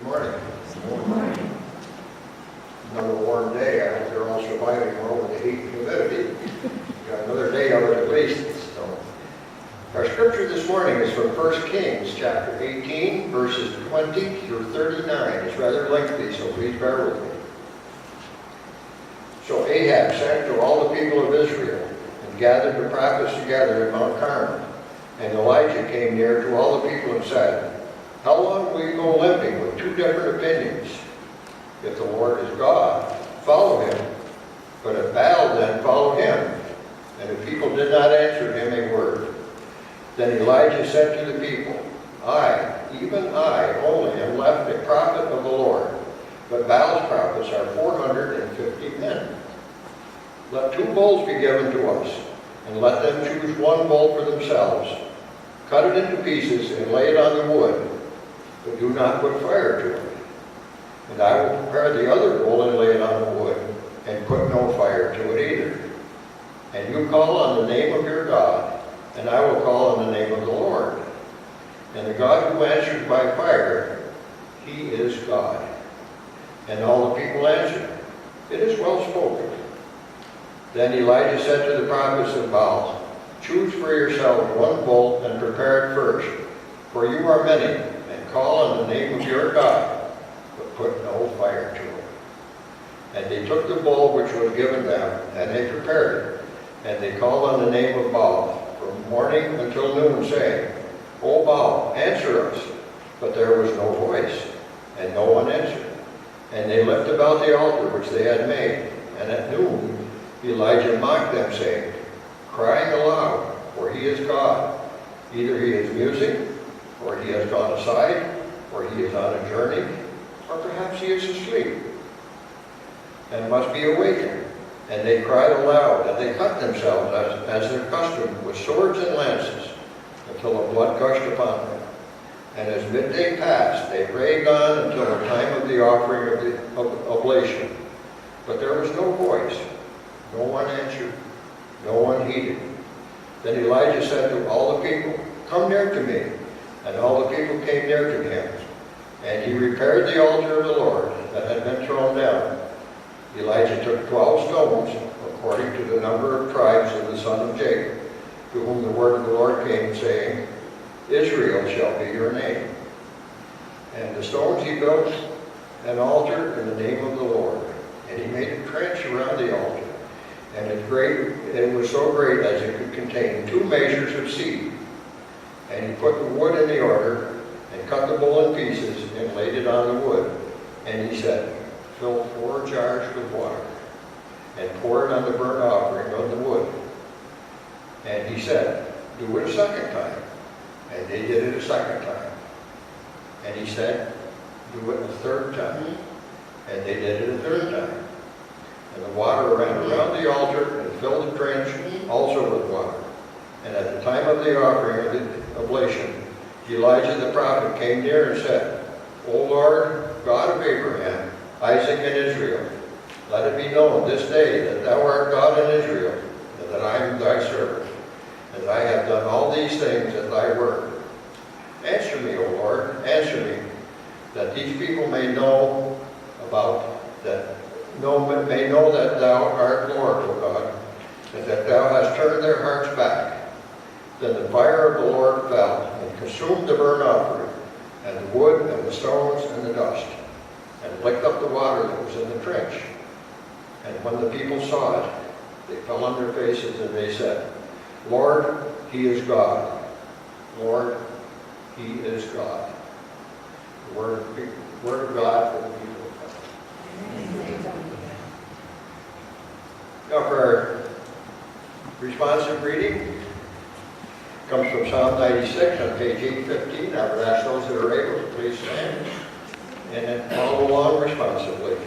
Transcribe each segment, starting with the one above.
Morning. Another warm day. I hope you're all surviving well with the heat and humidity. Got another day of it at least. So, our scripture this morning is from 1 Kings chapter 18, verses 20 through 39. It's rather lengthy, so please bear with me. So Ahab sent to all the people of Israel and gathered the prophets together at Mount Carmel. And Elijah came near to all the people and said, "How long will you go limping with two different opinions? If the Lord is God, follow him. But if Baal, then follow him." And the people did not answer him a word. Then Elijah said to the people, "I, even I, only am left a prophet of the Lord, but Baal's prophets are 450 men. Let 2 bulls be given to us, and let them choose 1 bull for themselves. Cut it into pieces and lay it on the wood, but do not put fire to it. And I will prepare the other bull and lay it on the wood, and put no fire to it either. And you call on the name of your God, and I will call on the name of the Lord. And the God who answers by fire, he is God." And all the people answered, "It is well spoken." Then Elijah said to the prophets of Baal, "Choose for yourselves 1 bull and prepare it first, for you are many, and call on the name of your God, but put no fire to it." And they took the bull which was given them, and they prepared it. And they called on the name of Baal from morning until noon, saying, "O Baal, answer us." But there was no voice, and no one answered. And they left about the altar which they had made. And at noon Elijah mocked them, saying, crying aloud, "For he is God. Either he is musing, or he has gone aside, or he is on a journey, or perhaps he is asleep, and must be awakened." And they cried aloud, and they cut themselves as their custom with swords and lances, until the blood gushed upon them. And as midday passed, they raved on until the time of the offering of the oblation. But there was no voice, no one answered, no one heeded. Then Elijah said to all the people, "Come near to me." And all the people came near to him. And he repaired the altar of the Lord that had been thrown down. Elijah took 12 stones, according to the number of tribes of the son of Jacob, to whom the word of the Lord came, saying, "Israel shall be your name." And the stones he built an altar in the name of the Lord. And he made a trench around the altar. And it was so great as it could contain 2 measures of seed. And he put the wood in the order, and cut the bull in pieces, and laid it on the wood. And he said, "Fill 4 jars with water, and pour it on the burnt offering on the wood." And he said, "Do it a second time." And they did it a second time. And he said, "Do it a third time." And they did it a third time. And the water ran around the altar and filled the trench also with water. And at the time of the offering of the oblation, Elijah the prophet came near and said, "O Lord, God of Abraham, Isaac, and Israel, let it be known this day that thou art God in Israel, and that I am thy servant, and that I have done all these things at thy word. Answer me, O Lord, answer me, that these people may know that thou art Lord, O God, and that thou hast turned their hearts back." Then the fire of the Lord fell and consumed the burnt offering, and the wood, and the stones, and the dust, and licked up the water that was in the trench. And when the people saw it, they fell on their faces, and they said, "Lord, he is God. Lord, he is God." The word of God for the people of God. Now for our responsive reading, comes from Psalm 96 on page 815. I would ask those that are able to please stand and then follow along responsively.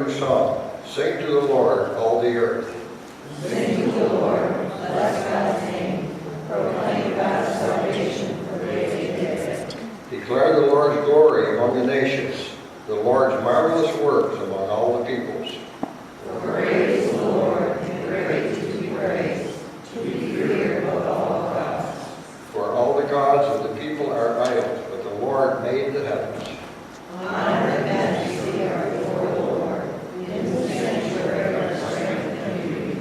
new song. Sing to the Lord, all the earth. Sing to the Lord, bless God's name, proclaim God's salvation for those who fear Him. Declare the Lord's glory among the nations, the Lord's marvelous works among all the peoples. For great is the Lord, and greatly to be praised, to be feared above all gods. For all the gods of the people are idols, but the Lord made the heavens. Honor and majesty are before the Lord, in the sanctuary are strength and beauty.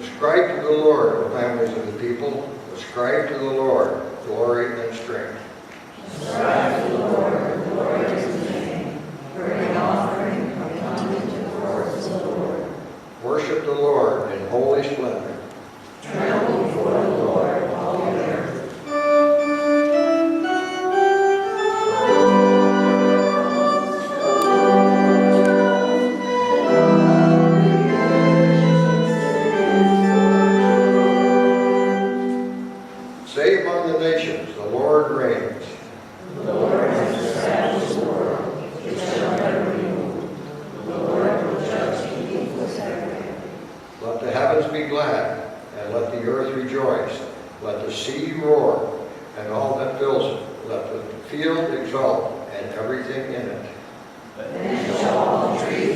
Ascribe to the Lord, O families of the people. Ascribe to the Lord glory and strength. Ascribe to the Lord, glory to His name. Bring an offering and come into the courts of the Lord. Worship the Lord in holy splendor. Tremble before the Lord, all the earth. Say among the nations, the Lord reigns. The Lord has established the world, it shall never be moved. The Lord will judge the equals everywhere. Let the heavens be glad, and let the earth rejoice. Let the sea roar, and all that fills it. Let the field exult, and everything in it. Then shall all the trees